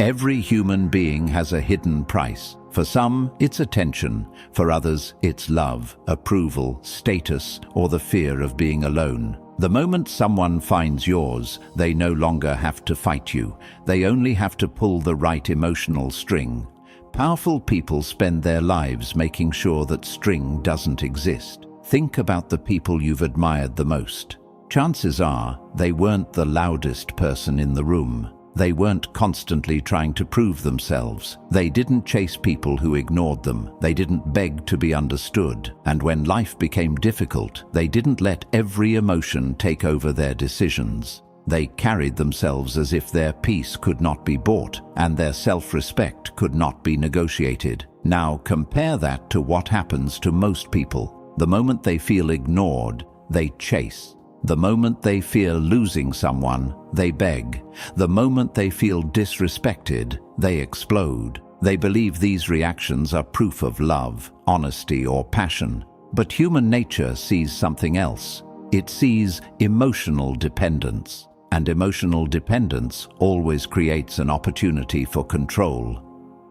Every human being has a hidden price. For some, it's attention. For others, it's love, approval, status, or the fear of being alone. The moment someone finds yours, they no longer have to fight you. They only have to pull the right emotional string. Powerful people spend their lives making sure that string doesn't exist. Think about the people you've admired the most. Chances are, they weren't the loudest person in the room. They weren't constantly trying to prove themselves. They didn't chase people who ignored them. They didn't beg to be understood. And when life became difficult, they didn't let every emotion take over their decisions. They carried themselves as if their peace could not be bought and their self-respect could not be negotiated. Now compare that to what happens to most people. The moment they feel ignored, they chase. The moment they fear losing someone, they beg. The moment they feel disrespected, they explode. They believe these reactions are proof of love, honesty, or passion. But human nature sees something else. It sees emotional dependence. And emotional dependence always creates an opportunity for control.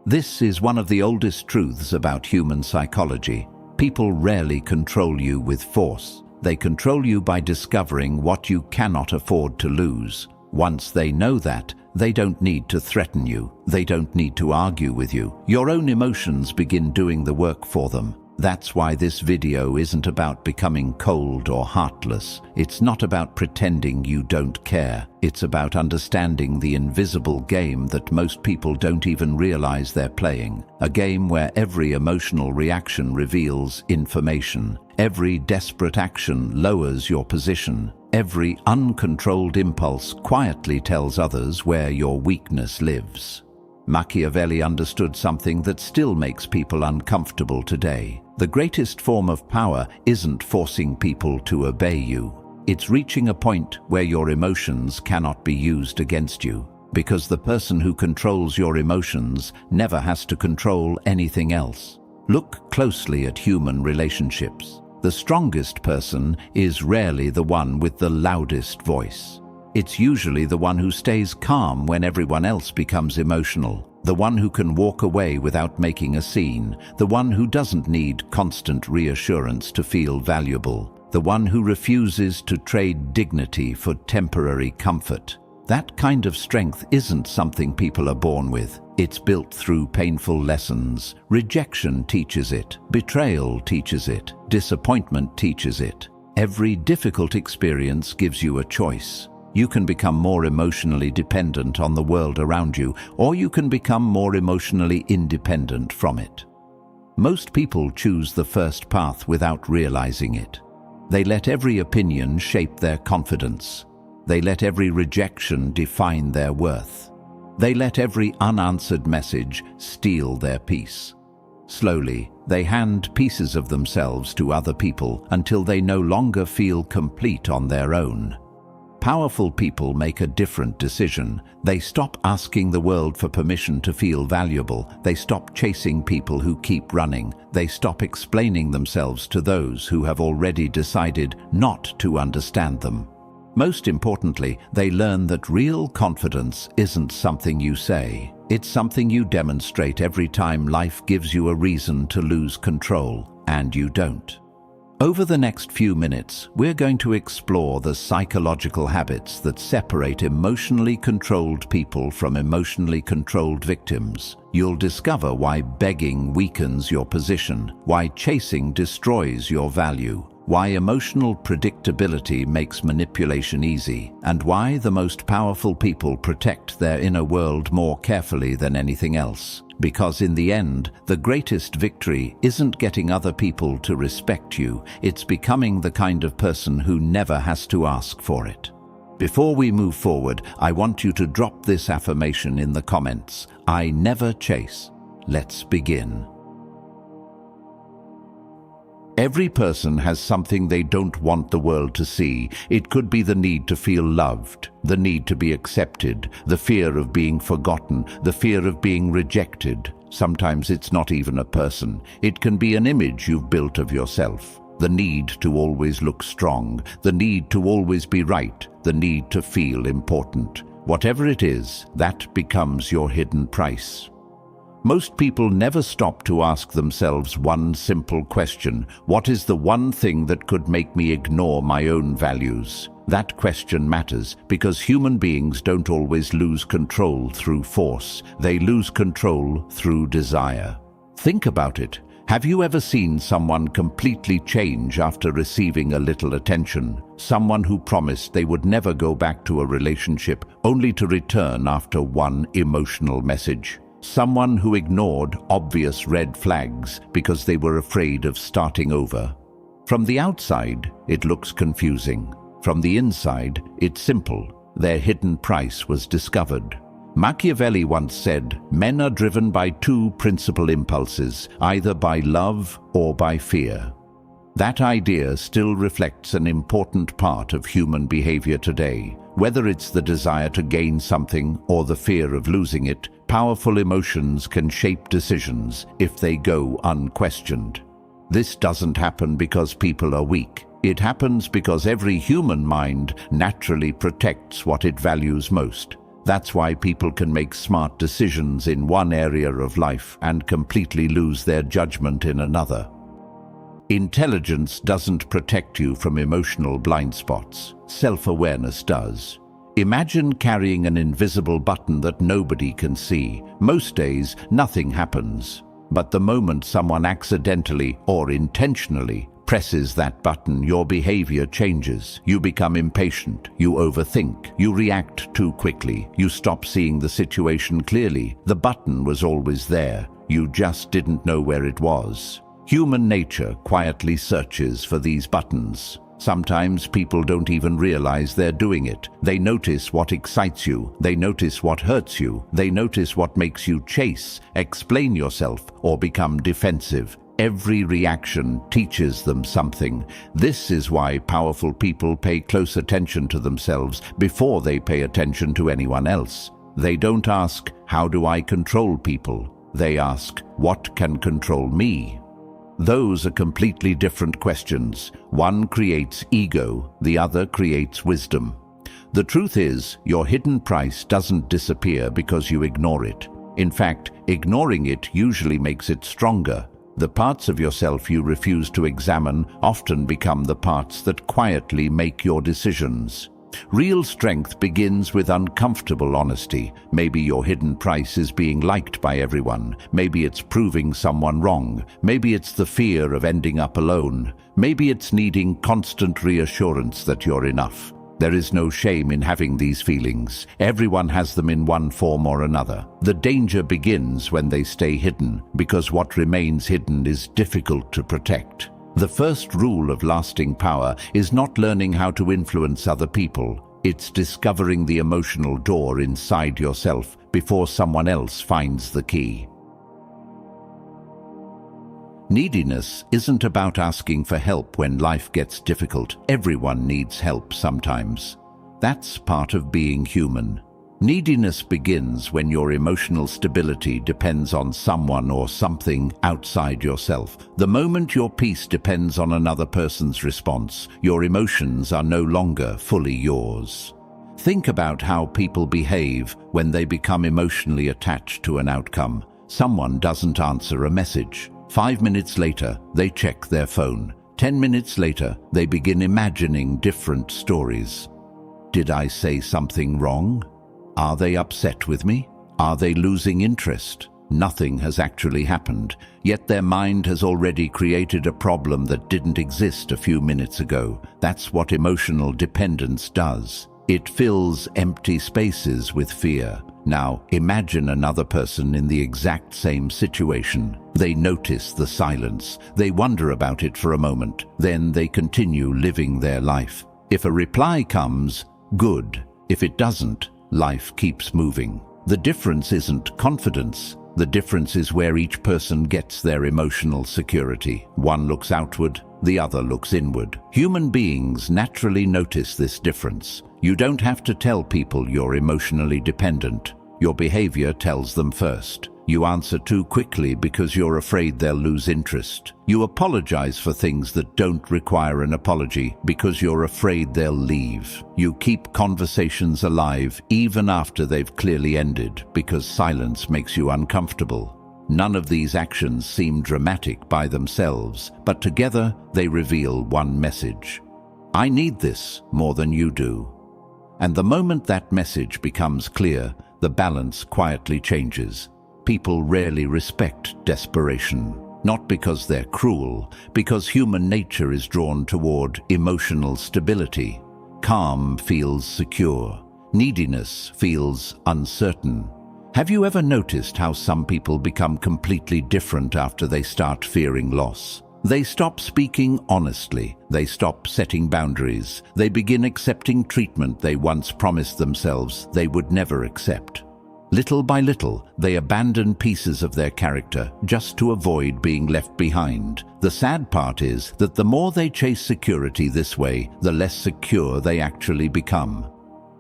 This is one of the oldest truths about human psychology. People rarely control you with force. They control you by discovering what you cannot afford to lose. Once they know that, they don't need to threaten you. They don't need to argue with you. Your own emotions begin doing the work for them. That's why this video isn't about becoming cold or heartless. It's not about pretending you don't care. It's about understanding the invisible game that most people don't even realize they're playing. A game where every emotional reaction reveals information. Every desperate action lowers your position. Every uncontrolled impulse quietly tells others where your weakness lives. Machiavelli understood something that still makes people uncomfortable today. The greatest form of power isn't forcing people to obey you. It's reaching a point where your emotions cannot be used against you. Because the person who controls your emotions never has to control anything else. Look closely at human relationships. The strongest person is rarely the one with the loudest voice. It's usually the one who stays calm when everyone else becomes emotional, the one who can walk away without making a scene, the one who doesn't need constant reassurance to feel valuable, the one who refuses to trade dignity for temporary comfort. That kind of strength isn't something people are born with. It's built through painful lessons. Rejection teaches it. Betrayal teaches it. Disappointment teaches it. Every difficult experience gives you a choice. You can become more emotionally dependent on the world around you, or you can become more emotionally independent from it. Most people choose the first path without realizing it. They let every opinion shape their confidence. They let every rejection define their worth. They let every unanswered message steal their peace. Slowly, they hand pieces of themselves to other people until they no longer feel complete on their own. Powerful people make a different decision. They stop asking the world for permission to feel valuable. They stop chasing people who keep running. They stop explaining themselves to those who have already decided not to understand them. Most importantly, they learn that real confidence isn't something you say. It's something you demonstrate every time life gives you a reason to lose control, and you don't. Over the next few minutes, we're going to explore the psychological habits that separate emotionally controlled people from emotionally controlled victims. You'll discover why begging weakens your position, why chasing destroys your value, why emotional predictability makes manipulation easy, and why the most powerful people protect their inner world more carefully than anything else. Because in the end, the greatest victory isn't getting other people to respect you, it's becoming the kind of person who never has to ask for it. Before we move forward, I want you to drop this affirmation in the comments. I never chase. Let's begin. Every person has something they don't want the world to see. It could be the need to feel loved, the need to be accepted, the fear of being forgotten, the fear of being rejected. Sometimes it's not even a person. It can be an image you've built of yourself. The need to always look strong, the need to always be right, the need to feel important. Whatever it is, that becomes your hidden price. Most people never stop to ask themselves one simple question: what is the one thing that could make me ignore my own values? That question matters because human beings don't always lose control through force. They lose control through desire. Think about it. Have you ever seen someone completely change after receiving a little attention? Someone who promised they would never go back to a relationship only to return after one emotional message. Someone who ignored obvious red flags because they were afraid of starting over. From the outside, it looks confusing. From the inside, it's simple. Their hidden price was discovered. Machiavelli once said, "Men are driven by two principal impulses, either by love or by fear." That idea still reflects an important part of human behavior today. Whether it's the desire to gain something or the fear of losing it, powerful emotions can shape decisions if they go unquestioned. This doesn't happen because people are weak. It happens because every human mind naturally protects what it values most. That's why people can make smart decisions in one area of life and completely lose their judgment in another. Intelligence doesn't protect you from emotional blind spots. Self-awareness does. Imagine carrying an invisible button that nobody can see. Most days, nothing happens. But the moment someone accidentally or intentionally presses that button, your behavior changes. You become impatient, you overthink, you react too quickly, you stop seeing the situation clearly. The button was always there, you just didn't know where it was. Human nature quietly searches for these buttons. Sometimes people don't even realize they're doing it. They notice what excites you, they notice what hurts you, they notice what makes you chase, explain yourself, or become defensive. Every reaction teaches them something. This is why powerful people pay close attention to themselves before they pay attention to anyone else. They don't ask, "How do I control people?" They ask, "What can control me?" Those are completely different questions. One creates ego, the other creates wisdom. The truth is, your hidden price doesn't disappear because you ignore it. In fact, ignoring it usually makes it stronger. The parts of yourself you refuse to examine often become the parts that quietly make your decisions. Real strength begins with uncomfortable honesty. Maybe your hidden price is being liked by everyone. Maybe it's proving someone wrong. Maybe it's the fear of ending up alone. Maybe it's needing constant reassurance that you're enough. There is no shame in having these feelings. Everyone has them in one form or another. The danger begins when they stay hidden, because what remains hidden is difficult to protect. The first rule of lasting power is not learning how to influence other people. It's discovering the emotional door inside yourself before someone else finds the key. Neediness isn't about asking for help when life gets difficult. Everyone needs help sometimes. That's part of being human. Neediness begins when your emotional stability depends on someone or something outside yourself. The moment your peace depends on another person's response, your emotions are no longer fully yours. Think about how people behave when they become emotionally attached to an outcome. Someone doesn't answer a message. 5 minutes later, they check their phone. 10 minutes later, they begin imagining different stories. Did I say something wrong? Are they upset with me? Are they losing interest? Nothing has actually happened, yet their mind has already created a problem that didn't exist a few minutes ago. That's what emotional dependence does. It fills empty spaces with fear. Now, imagine another person in the exact same situation. They notice the silence. They wonder about it for a moment. Then they continue living their life. If a reply comes, good. If it doesn't, life keeps moving. The difference isn't confidence. The difference is where each person gets their emotional security. One looks outward, the other looks inward. Human beings naturally notice this difference. You don't have to tell people you're emotionally dependent. Your behavior tells them first. You answer too quickly because you're afraid they'll lose interest. You apologize for things that don't require an apology because you're afraid they'll leave. You keep conversations alive even after they've clearly ended because silence makes you uncomfortable. None of these actions seem dramatic by themselves, but together they reveal one message. I need this more than you do. And the moment that message becomes clear, the balance quietly changes. People rarely respect desperation, not because they're cruel, because human nature is drawn toward emotional stability. Calm feels secure. Neediness feels uncertain. Have you ever noticed how some people become completely different after they start fearing loss? They stop speaking honestly. They stop setting boundaries. They begin accepting treatment they once promised themselves they would never accept. Little by little, they abandon pieces of their character just to avoid being left behind. The sad part is that the more they chase security this way, the less secure they actually become.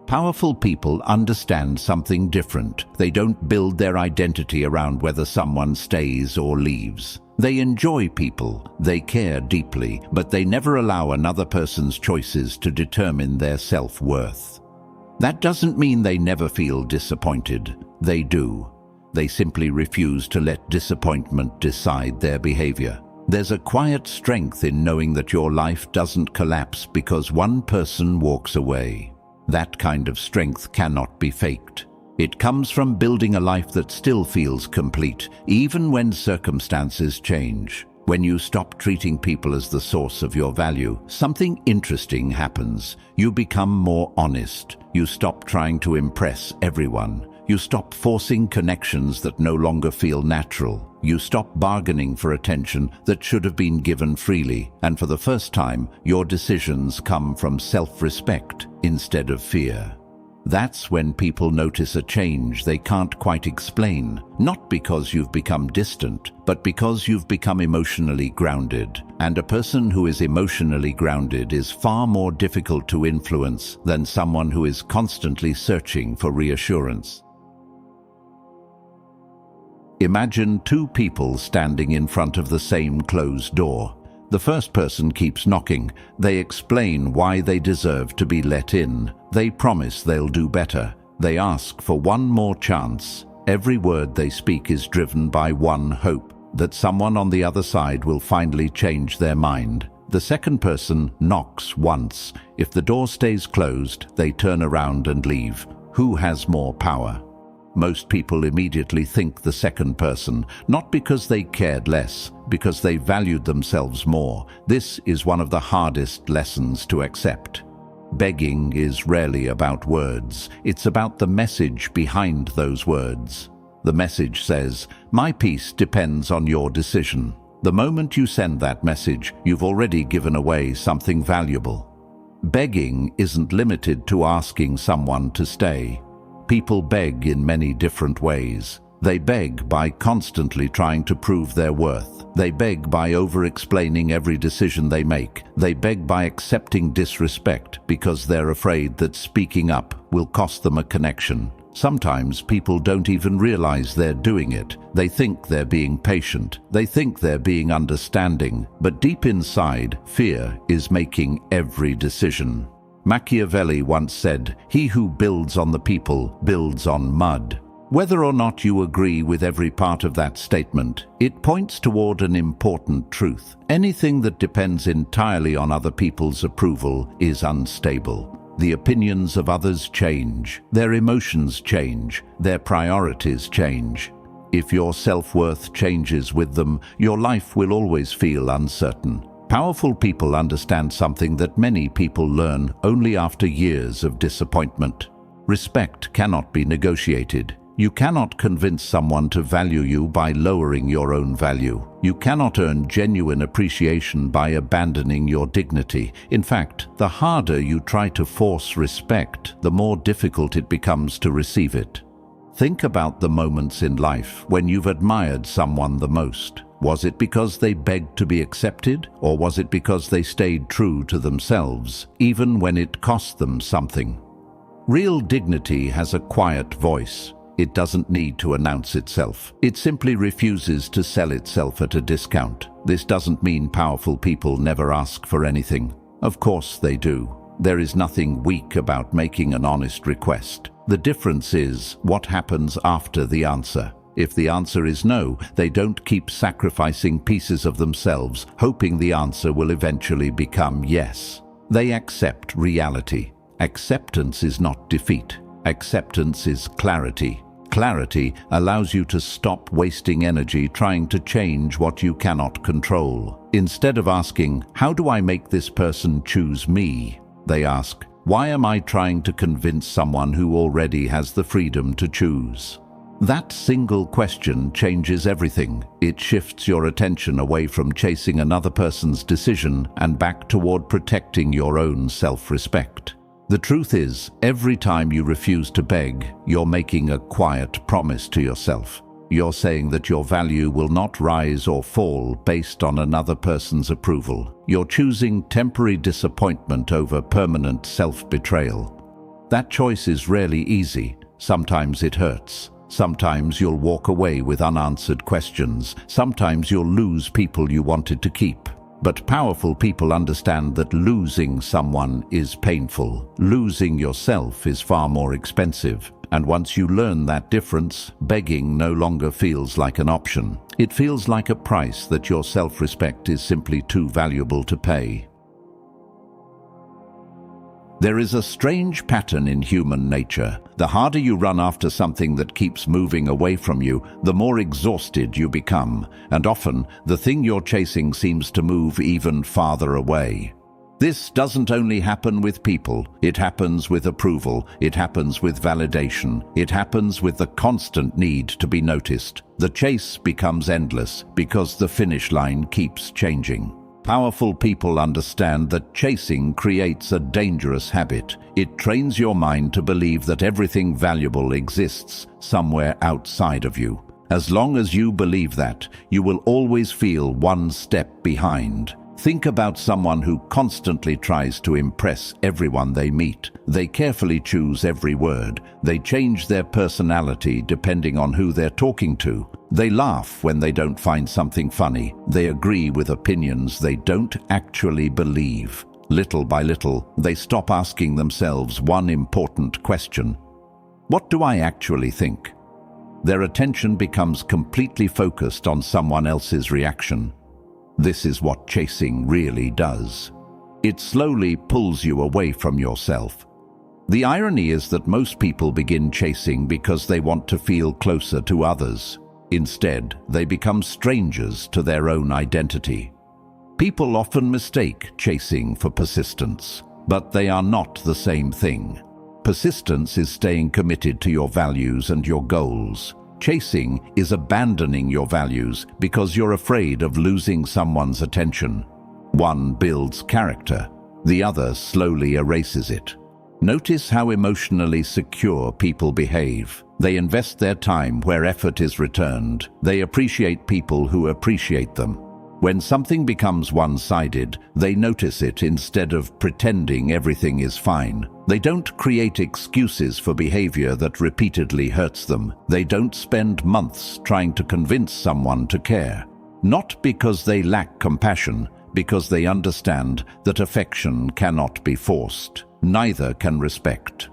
Powerful people understand something different. They don't build their identity around whether someone stays or leaves. They enjoy people, they care deeply, but they never allow another person's choices to determine their self-worth. That doesn't mean they never feel disappointed. They do. They simply refuse to let disappointment decide their behavior. There's a quiet strength in knowing that your life doesn't collapse because one person walks away. That kind of strength cannot be faked. It comes from building a life that still feels complete, even when circumstances change. When you stop treating people as the source of your value, something interesting happens. You become more honest. You stop trying to impress everyone. You stop forcing connections that no longer feel natural. You stop bargaining for attention that should have been given freely. And for the first time, your decisions come from self-respect instead of fear. That's when people notice a change they can't quite explain, not because you've become distant, but because you've become emotionally grounded. And a person who is emotionally grounded is far more difficult to influence than someone who is constantly searching for reassurance. Imagine two people standing in front of the same closed door. The first person keeps knocking. They explain why they deserve to be let in. They promise they'll do better. They ask for one more chance. Every word they speak is driven by one hope, that someone on the other side will finally change their mind. The second person knocks once. If the door stays closed, they turn around and leave. Who has more power? Most people immediately think the second person, not because they cared less, because they valued themselves more. This is one of the hardest lessons to accept. Begging is rarely about words. It's about the message behind those words. The message says, "My peace depends on your decision." The moment you send that message, you've already given away something valuable. Begging isn't limited to asking someone to stay. People beg in many different ways. They beg by constantly trying to prove their worth. They beg by over-explaining every decision they make. They beg by accepting disrespect because they're afraid that speaking up will cost them a connection. Sometimes people don't even realize they're doing it. They think they're being patient. They think they're being understanding. But deep inside, fear is making every decision. Machiavelli once said, "He who builds on the people builds on mud." Whether or not you agree with every part of that statement, it points toward an important truth. Anything that depends entirely on other people's approval is unstable. The opinions of others change, their emotions change, their priorities change. If your self-worth changes with them, your life will always feel uncertain. Powerful people understand something that many people learn only after years of disappointment. Respect cannot be negotiated. You cannot convince someone to value you by lowering your own value. You cannot earn genuine appreciation by abandoning your dignity. In fact, the harder you try to force respect, the more difficult it becomes to receive it. Think about the moments in life when you've admired someone the most. Was it because they begged to be accepted, or was it because they stayed true to themselves, even when it cost them something? Real dignity has a quiet voice. It doesn't need to announce itself. It simply refuses to sell itself at a discount. This doesn't mean powerful people never ask for anything. Of course they do. There is nothing weak about making an honest request. The difference is what happens after the answer. If the answer is no, they don't keep sacrificing pieces of themselves, hoping the answer will eventually become yes. They accept reality. Acceptance is not defeat. Acceptance is clarity. Clarity allows you to stop wasting energy trying to change what you cannot control. Instead of asking, "How do I make this person choose me?" they ask, "Why am I trying to convince someone who already has the freedom to choose?" That single question changes everything. It shifts your attention away from chasing another person's decision and back toward protecting your own self-respect. The truth is, every time you refuse to beg, you're making a quiet promise to yourself. You're saying that your value will not rise or fall based on another person's approval. You're choosing temporary disappointment over permanent self-betrayal. That choice is rarely easy. Sometimes it hurts. Sometimes you'll walk away with unanswered questions. Sometimes you'll lose people you wanted to keep. But powerful people understand that losing someone is painful. Losing yourself is far more expensive. And once you learn that difference, begging no longer feels like an option. It feels like a price that your self-respect is simply too valuable to pay. There is a strange pattern in human nature. The harder you run after something that keeps moving away from you, the more exhausted you become, and often the thing you're chasing seems to move even farther away. This doesn't only happen with people. It happens with approval. It happens with validation. It happens with the constant need to be noticed. The chase becomes endless because the finish line keeps changing. Powerful people understand that chasing creates a dangerous habit. It trains your mind to believe that everything valuable exists somewhere outside of you. As long as you believe that, you will always feel one step behind. Think about someone who constantly tries to impress everyone they meet. They carefully choose every word. They change their personality depending on who they're talking to. They laugh when they don't find something funny. They agree with opinions they don't actually believe. Little by little, they stop asking themselves one important question. What do I actually think? Their attention becomes completely focused on someone else's reaction. This is what chasing really does. It slowly pulls you away from yourself. The irony is that most people begin chasing because they want to feel closer to others. Instead, they become strangers to their own identity. People often mistake chasing for persistence, but they are not the same thing. Persistence is staying committed to your values and your goals. Chasing is abandoning your values because you're afraid of losing someone's attention. One builds character, the other slowly erases it. Notice how emotionally secure people behave. They invest their time where effort is returned. They appreciate people who appreciate them. When something becomes one-sided, they notice it instead of pretending everything is fine. They don't create excuses for behavior that repeatedly hurts them. They don't spend months trying to convince someone to care. Not because they lack compassion, because they understand that affection cannot be forced. Neither can respect.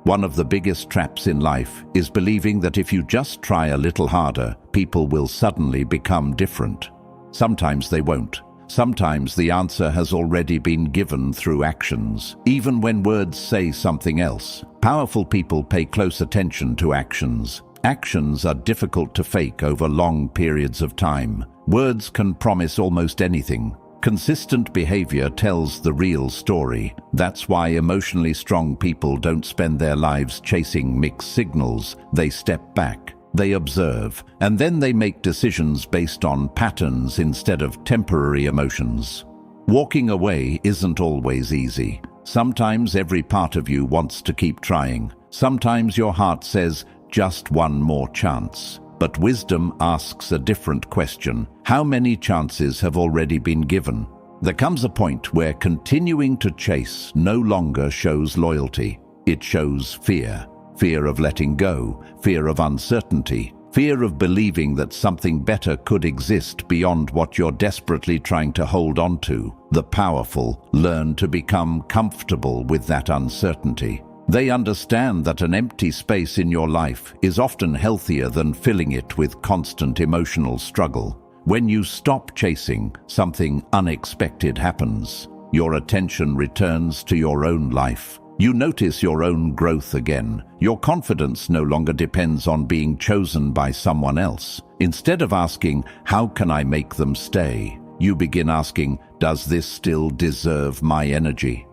One of the biggest traps in life is believing that if you just try a little harder, people will suddenly become different. Sometimes they won't. Sometimes the answer has already been given through actions, even when words say something else. Powerful people pay close attention to actions. Actions are difficult to fake over long periods of time. Words can promise almost anything. Consistent behavior tells the real story. That's why emotionally strong people don't spend their lives chasing mixed signals. They step back. They observe, and then they make decisions based on patterns instead of temporary emotions. Walking away isn't always easy. Sometimes every part of you wants to keep trying. Sometimes your heart says, just one more chance. But wisdom asks a different question. How many chances have already been given? There comes a point where continuing to chase no longer shows loyalty. It shows fear. fear of letting go, fear of uncertainty, fear of believing that something better could exist beyond what you're desperately trying to hold on to. The powerful learn to become comfortable with that uncertainty. They understand that an empty space in your life is often healthier than filling it with constant emotional struggle. When you stop chasing, something unexpected happens. Your attention returns to your own life. You notice your own growth again. Your confidence no longer depends on being chosen by someone else. Instead of asking, "How can I make them stay?" you begin asking, "Does this still deserve my energy?"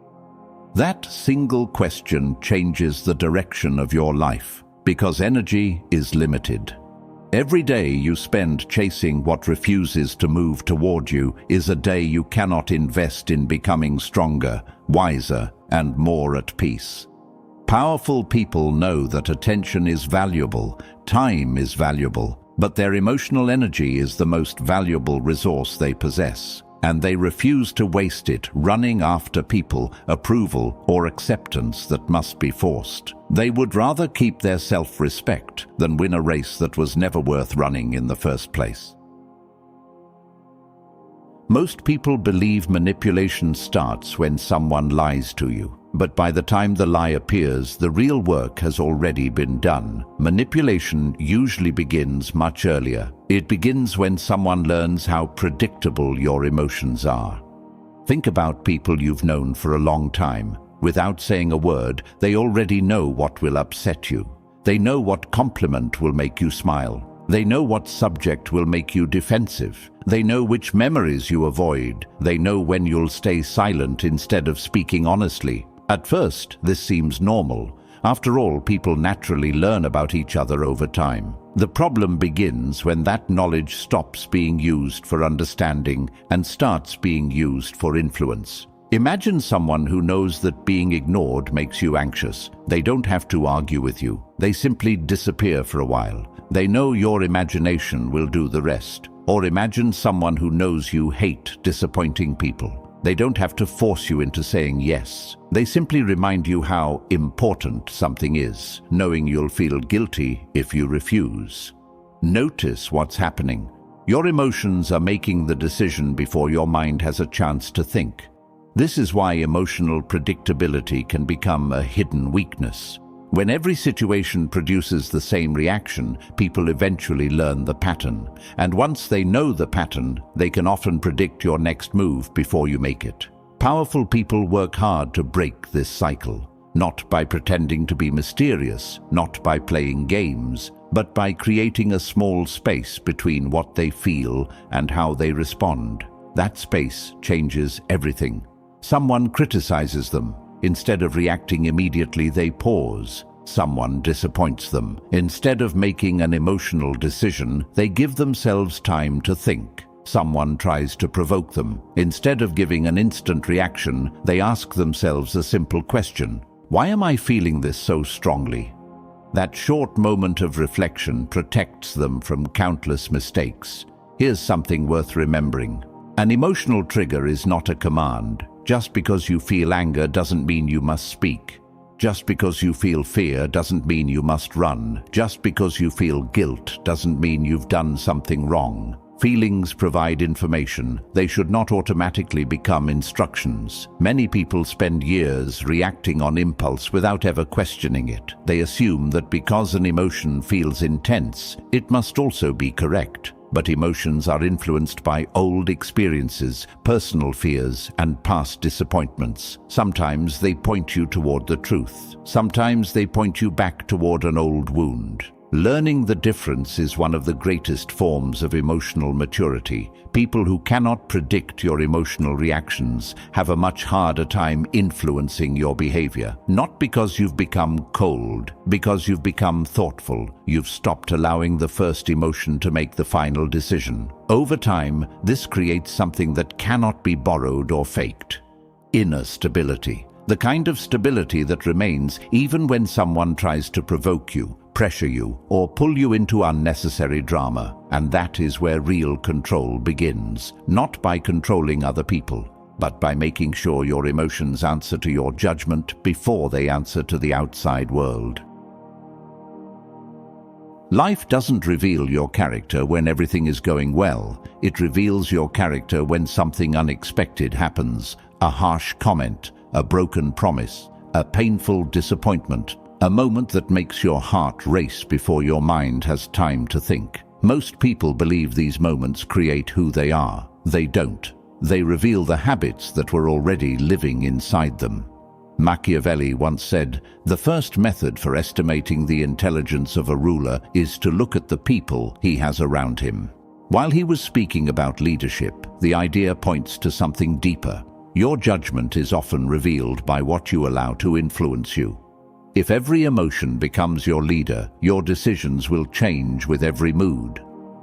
That single question changes the direction of your life, because energy is limited. Every day you spend chasing what refuses to move toward you is a day you cannot invest in becoming stronger, wiser, and more at peace. Powerful people know that attention is valuable, time is valuable, but their emotional energy is the most valuable resource they possess, and they refuse to waste it running after people, approval, or acceptance that must be forced. They would rather keep their self-respect than win a race that was never worth running in the first place. Most people believe manipulation starts when someone lies to you. But by the time the lie appears, the real work has already been done. Manipulation usually begins much earlier. It begins when someone learns how predictable your emotions are. Think about people you've known for a long time. Without saying a word, they already know what will upset you. They know what compliment will make you smile. They know what subject will make you defensive. They know which memories you avoid. They know when you'll stay silent instead of speaking honestly. At first, this seems normal. After all, people naturally learn about each other over time. The problem begins when that knowledge stops being used for understanding and starts being used for influence. Imagine someone who knows that being ignored makes you anxious. They don't have to argue with you. They simply disappear for a while. They know your imagination will do the rest. Or imagine someone who knows you hate disappointing people. They don't have to force you into saying yes. They simply remind you how important something is, knowing you'll feel guilty if you refuse. Notice what's happening. Your emotions are making the decision before your mind has a chance to think. This is why emotional predictability can become a hidden weakness. When every situation produces the same reaction, people eventually learn the pattern. And once they know the pattern, they can often predict your next move before you make it. Powerful people work hard to break this cycle, not by pretending to be mysterious, not by playing games, but by creating a small space between what they feel and how they respond. That space changes everything. Someone criticizes them. Instead of reacting immediately, they pause. Someone disappoints them. Instead of making an emotional decision, they give themselves time to think. Someone tries to provoke them. Instead of giving an instant reaction, they ask themselves a simple question. Why am I feeling this so strongly? That short moment of reflection protects them from countless mistakes. Here's something worth remembering. An emotional trigger is not a command. Just because you feel anger doesn't mean you must speak. Just because you feel fear doesn't mean you must run. Just because you feel guilt doesn't mean you've done something wrong. Feelings provide information. They should not automatically become instructions. Many people spend years reacting on impulse without ever questioning it. They assume that because an emotion feels intense, it must also be correct. But emotions are influenced by old experiences, personal fears, and past disappointments. Sometimes they point you toward the truth. Sometimes they point you back toward an old wound. Learning the difference is one of the greatest forms of emotional maturity. People who cannot predict your emotional reactions have a much harder time influencing your behavior. Not because you've become cold, because you've become thoughtful. You've stopped allowing the first emotion to make the final decision. Over time, this creates something that cannot be borrowed or faked. Inner stability. The kind of stability that remains even when someone tries to provoke you, pressure you, or pull you into unnecessary drama. And that is where real control begins, not by controlling other people, but by making sure your emotions answer to your judgment before they answer to the outside world. Life doesn't reveal your character when everything is going well. It reveals your character when something unexpected happens. A harsh comment, a broken promise, a painful disappointment, a moment that makes your heart race before your mind has time to think. Most people believe these moments create who they are. They don't. They reveal the habits that were already living inside them. Machiavelli once said, "The first method for estimating the intelligence of a ruler is to look at the people he has around him." While he was speaking about leadership, the idea points to something deeper. Your judgment is often revealed by what you allow to influence you. If every emotion becomes your leader, your decisions will change with every mood.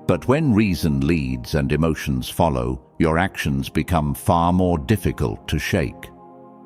But when reason leads and emotions follow, your actions become far more difficult to shake.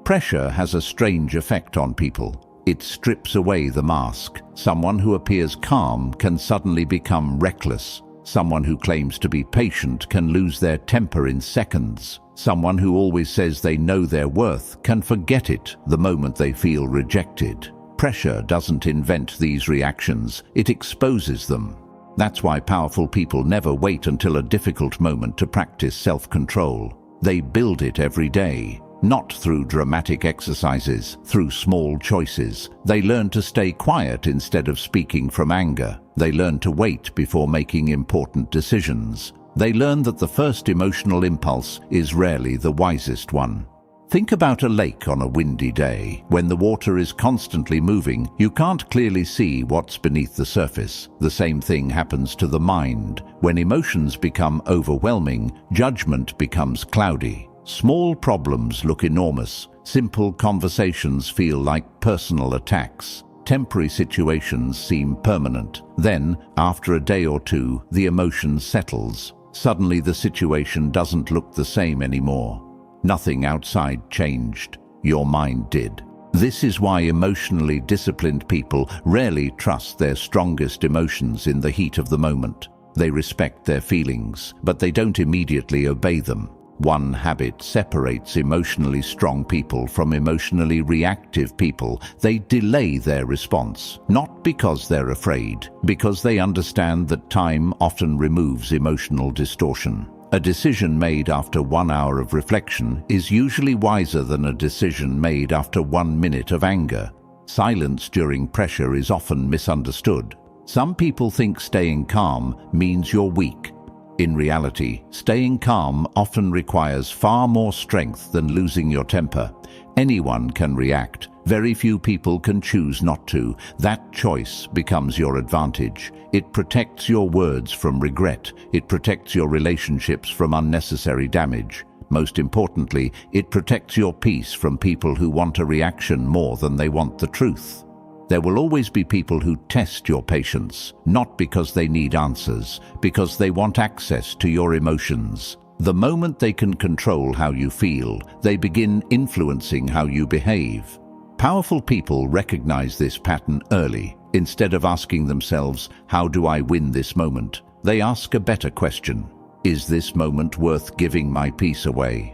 Pressure has a strange effect on people. It strips away the mask. Someone who appears calm can suddenly become reckless. Someone who claims to be patient can lose their temper in seconds. Someone who always says they know their worth can forget it the moment they feel rejected. Pressure doesn't invent these reactions, it exposes them. That's why powerful people never wait until a difficult moment to practice self-control. They build it every day. Not through dramatic exercises, through small choices. They learn to stay quiet instead of speaking from anger. They learn to wait before making important decisions. They learn that the first emotional impulse is rarely the wisest one. Think about a lake on a windy day. When the water is constantly moving, you can't clearly see what's beneath the surface. The same thing happens to the mind. When emotions become overwhelming, judgment becomes cloudy. Small problems look enormous. Simple conversations feel like personal attacks. Temporary situations seem permanent. Then, after a day or two, the emotion settles. Suddenly the situation doesn't look the same anymore. Nothing outside changed. Your mind did. This is why emotionally disciplined people rarely trust their strongest emotions in the heat of the moment. They respect their feelings, but they don't immediately obey them. One habit separates emotionally strong people from emotionally reactive people. They delay their response, not because they're afraid, because they understand that time often removes emotional distortion. A decision made after 1 hour of reflection is usually wiser than a decision made after 1 minute of anger. Silence during pressure is often misunderstood. Some people think staying calm means you're weak. In reality, staying calm often requires far more strength than losing your temper. Anyone can react. Very few people can choose not to. That choice becomes your advantage. It protects your words from regret. It protects your relationships from unnecessary damage. Most importantly, it protects your peace from people who want a reaction more than they want the truth. There will always be people who test your patience, not because they need answers, because they want access to your emotions. The moment they can control how you feel, they begin influencing how you behave. Powerful people recognize this pattern early. Instead of asking themselves, "How do I win this moment?" they ask a better question. Is this moment worth giving my peace away?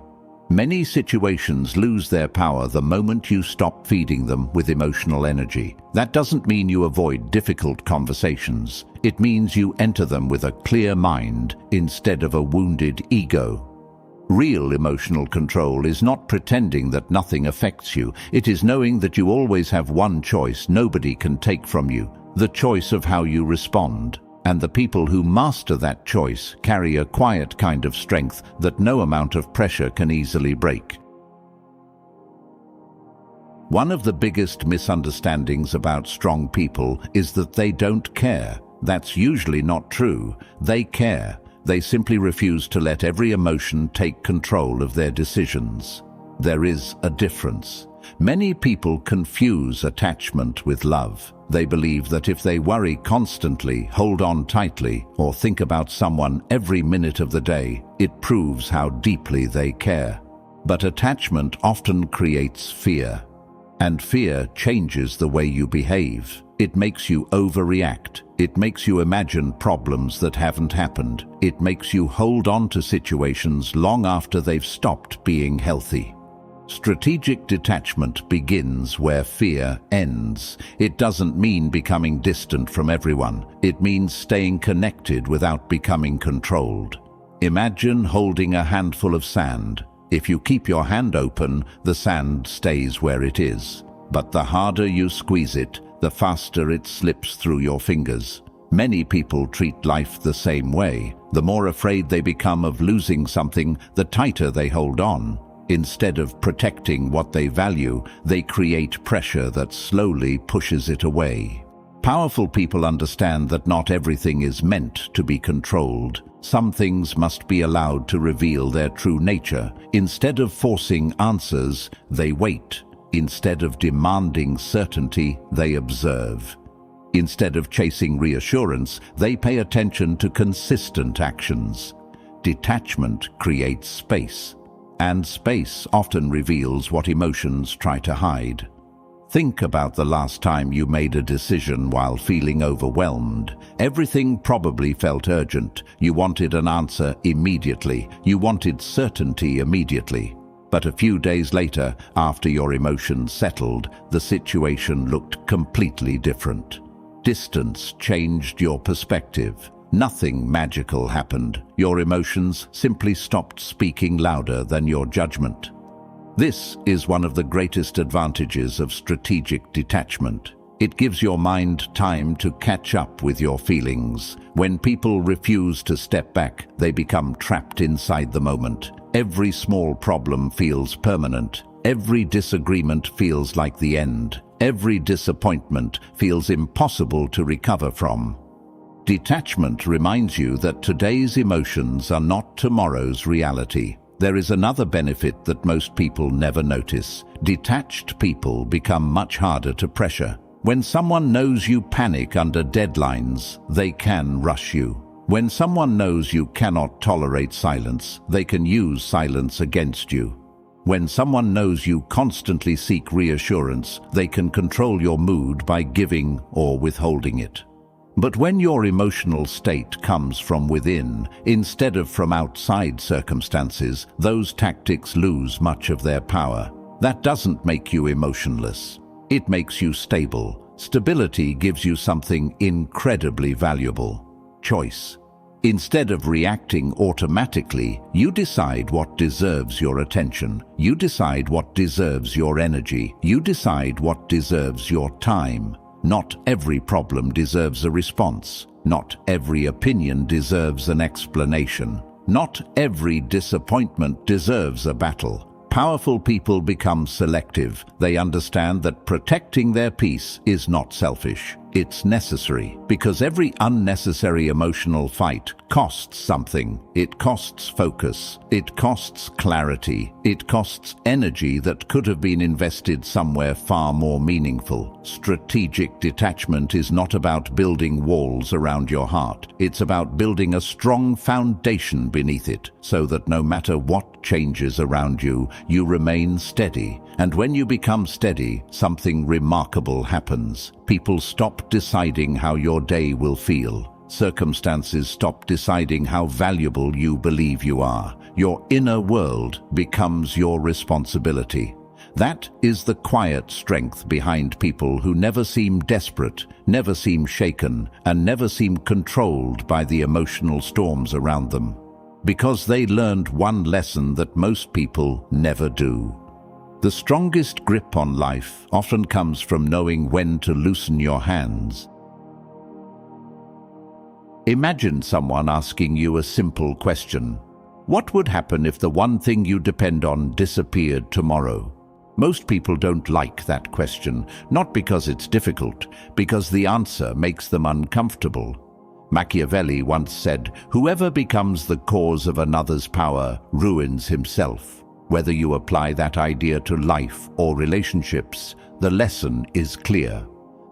Many situations lose their power the moment you stop feeding them with emotional energy. That doesn't mean you avoid difficult conversations. It means you enter them with a clear mind instead of a wounded ego. Real emotional control is not pretending that nothing affects you. It is knowing that you always have one choice nobody can take from you, the choice of how you respond. And the people who master that choice carry a quiet kind of strength that no amount of pressure can easily break. One of the biggest misunderstandings about strong people is that they don't care. That's usually not true. They care. They simply refuse to let every emotion take control of their decisions. There is a difference. Many people confuse attachment with love. They believe that if they worry constantly, hold on tightly, or think about someone every minute of the day, it proves how deeply they care. But attachment often creates fear. And fear changes the way you behave. It makes you overreact. It makes you imagine problems that haven't happened. It makes you hold on to situations long after they've stopped being healthy. Strategic detachment begins where fear ends. It doesn't mean becoming distant from everyone. It means staying connected without becoming controlled. Imagine holding a handful of sand. If you keep your hand open, the sand stays where it is. But the harder you squeeze it, the faster it slips through your fingers. Many people treat life the same way. The more afraid they become of losing something, the tighter they hold on. Instead of protecting what they value, they create pressure that slowly pushes it away. Powerful people understand that not everything is meant to be controlled. Some things must be allowed to reveal their true nature. Instead of forcing answers, they wait. Instead of demanding certainty, they observe. Instead of chasing reassurance, they pay attention to consistent actions. Detachment creates space. And space often reveals what emotions try to hide. Think about the last time you made a decision while feeling overwhelmed. Everything probably felt urgent. You wanted an answer immediately. You wanted certainty immediately. But a few days later, after your emotions settled, the situation looked completely different. Distance changed your perspective. Nothing magical happened. Your emotions simply stopped speaking louder than your judgment. This is one of the greatest advantages of strategic detachment. It gives your mind time to catch up with your feelings. When people refuse to step back, they become trapped inside the moment. Every small problem feels permanent. Every disagreement feels like the end. Every disappointment feels impossible to recover from. Detachment reminds you that today's emotions are not tomorrow's reality. There is another benefit that most people never notice. Detached people become much harder to pressure. When someone knows you panic under deadlines, they can rush you. When someone knows you cannot tolerate silence, they can use silence against you. When someone knows you constantly seek reassurance, they can control your mood by giving or withholding it. But when your emotional state comes from within, instead of from outside circumstances, those tactics lose much of their power. That doesn't make you emotionless. It makes you stable. Stability gives you something incredibly valuable: choice. Instead of reacting automatically, you decide what deserves your attention. You decide what deserves your energy. You decide what deserves your time. Not every problem deserves a response. Not every opinion deserves an explanation. Not every disappointment deserves a battle. Powerful people become selective. They understand that protecting their peace is not selfish. It's necessary, because every unnecessary emotional fight costs something. It costs focus. It costs clarity. It costs energy that could have been invested somewhere far more meaningful. Strategic detachment is not about building walls around your heart. It's about building a strong foundation beneath it, so that no matter what changes around you, you remain steady. And when you become steady, something remarkable happens. People stop deciding how your day will feel. Circumstances stop deciding how valuable you believe you are. Your inner world becomes your responsibility. That is the quiet strength behind people who never seem desperate, never seem shaken, and never seem controlled by the emotional storms around them. Because they learned one lesson that most people never do. The strongest grip on life often comes from knowing when to loosen your hands. Imagine someone asking you a simple question. What would happen if the one thing you depend on disappeared tomorrow? Most people don't like that question, not because it's difficult, because the answer makes them uncomfortable. Machiavelli once said, "Whoever becomes the cause of another's power ruins himself." Whether you apply that idea to life or relationships, the lesson is clear.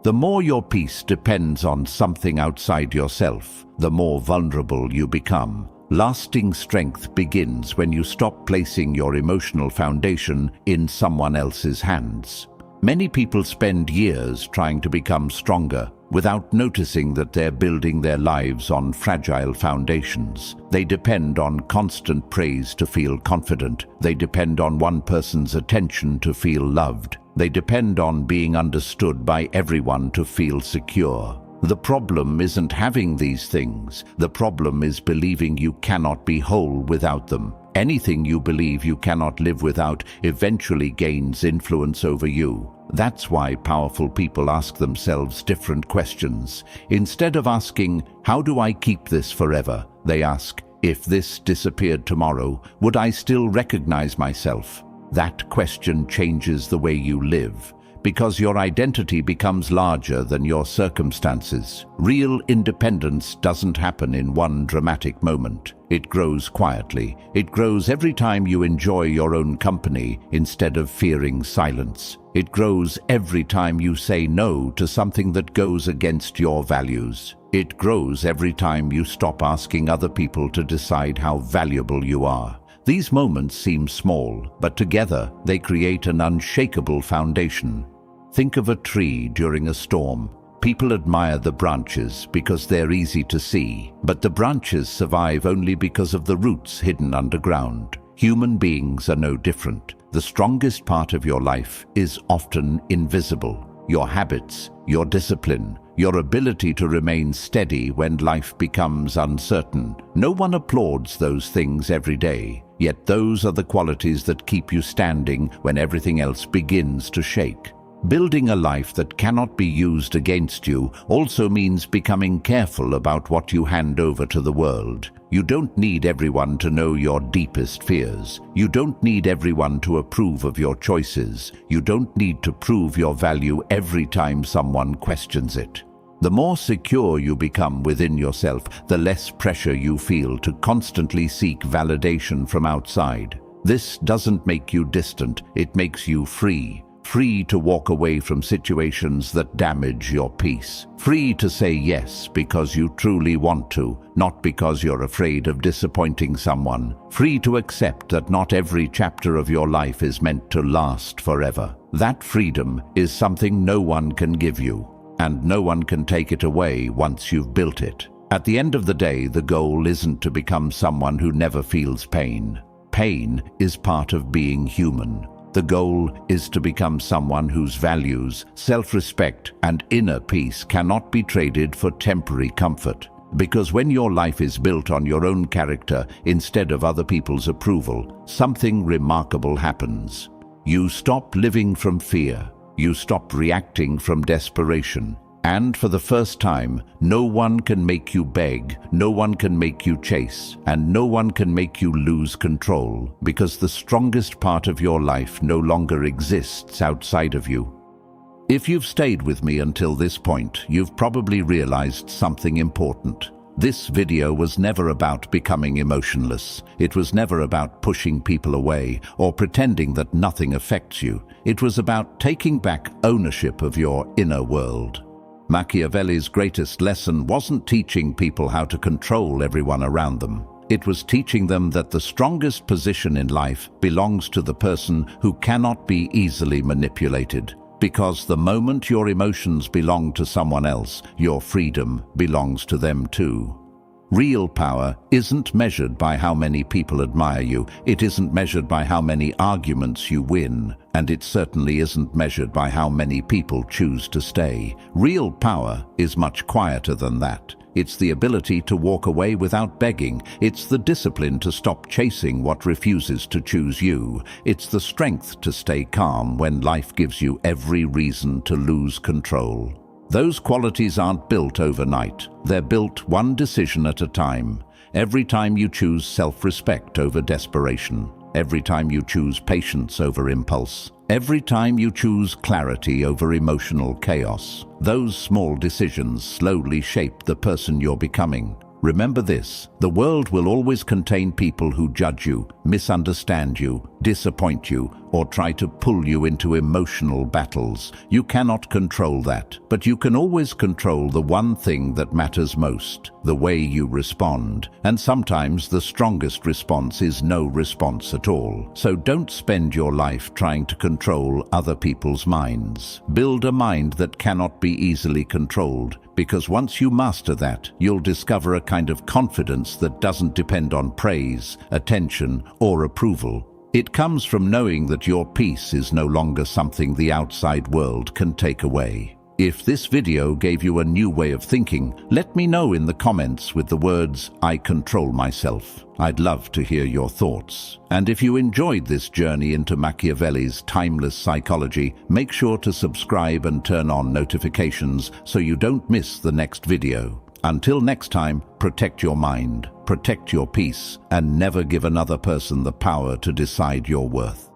The more your peace depends on something outside yourself, the more vulnerable you become. Lasting strength begins when you stop placing your emotional foundation in someone else's hands. Many people spend years trying to become stronger, without noticing that they're building their lives on fragile foundations. They depend on constant praise to feel confident. They depend on one person's attention to feel loved. They depend on being understood by everyone to feel secure. The problem isn't having these things. The problem is believing you cannot be whole without them. Anything you believe you cannot live without eventually gains influence over you. That's why powerful people ask themselves different questions. Instead of asking, "How do I keep this forever?" they ask, "If this disappeared tomorrow, would I still recognize myself?" That question changes the way you live, because your identity becomes larger than your circumstances. Real independence doesn't happen in one dramatic moment. It grows quietly. It grows every time you enjoy your own company instead of fearing silence. It grows every time you say no to something that goes against your values. It grows every time you stop asking other people to decide how valuable you are. These moments seem small, but together they create an unshakable foundation. Think of a tree during a storm. People admire the branches because they're easy to see, but the branches survive only because of the roots hidden underground. Human beings are no different. The strongest part of your life is often invisible. Your habits, your discipline, your ability to remain steady when life becomes uncertain. No one applauds those things every day, yet those are the qualities that keep you standing when everything else begins to shake. Building a life that cannot be used against you also means becoming careful about what you hand over to the world. You don't need everyone to know your deepest fears. You don't need everyone to approve of your choices. You don't need to prove your value every time someone questions it. The more secure you become within yourself, the less pressure you feel to constantly seek validation from outside. This doesn't make you distant, it makes you free. Free to walk away from situations that damage your peace. Free to say yes because you truly want to, not because you're afraid of disappointing someone. Free to accept that not every chapter of your life is meant to last forever. That freedom is something no one can give you, and no one can take it away once you've built it. At the end of the day, the goal isn't to become someone who never feels pain. Pain is part of being human. The goal is to become someone whose values, self-respect, and inner peace cannot be traded for temporary comfort. Because when your life is built on your own character instead of other people's approval, something remarkable happens. You stop living from fear. You stop reacting from desperation. And for the first time, no one can make you beg, no one can make you chase, and no one can make you lose control, because the strongest part of your life no longer exists outside of you. If you've stayed with me until this point, you've probably realized something important. This video was never about becoming emotionless. It was never about pushing people away or pretending that nothing affects you. It was about taking back ownership of your inner world. Machiavelli's greatest lesson wasn't teaching people how to control everyone around them. It was teaching them that the strongest position in life belongs to the person who cannot be easily manipulated. Because the moment your emotions belong to someone else, your freedom belongs to them too. Real power isn't measured by how many people admire you. It isn't measured by how many arguments you win. And it certainly isn't measured by how many people choose to stay. Real power is much quieter than that. It's the ability to walk away without begging. It's the discipline to stop chasing what refuses to choose you. It's the strength to stay calm when life gives you every reason to lose control. Those qualities aren't built overnight. They're built one decision at a time. Every time you choose self-respect over desperation. Every time you choose patience over impulse. Every time you choose clarity over emotional chaos. Those small decisions slowly shape the person you're becoming. Remember this: the world will always contain people who judge you, misunderstand you, disappoint you, or try to pull you into emotional battles. You cannot control that, but you can always control the one thing that matters most, the way you respond. And sometimes the strongest response is no response at all. So don't spend your life trying to control other people's minds. Build a mind that cannot be easily controlled, because once you master that, you'll discover a kind of confidence that doesn't depend on praise, attention, or approval. It comes from knowing that your peace is no longer something the outside world can take away. If this video gave you a new way of thinking, let me know in the comments with the words, "I control myself." I'd love to hear your thoughts. And if you enjoyed this journey into Machiavelli's timeless psychology, make sure to subscribe and turn on notifications so you don't miss the next video. Until next time, protect your mind, protect your peace, and never give another person the power to decide your worth.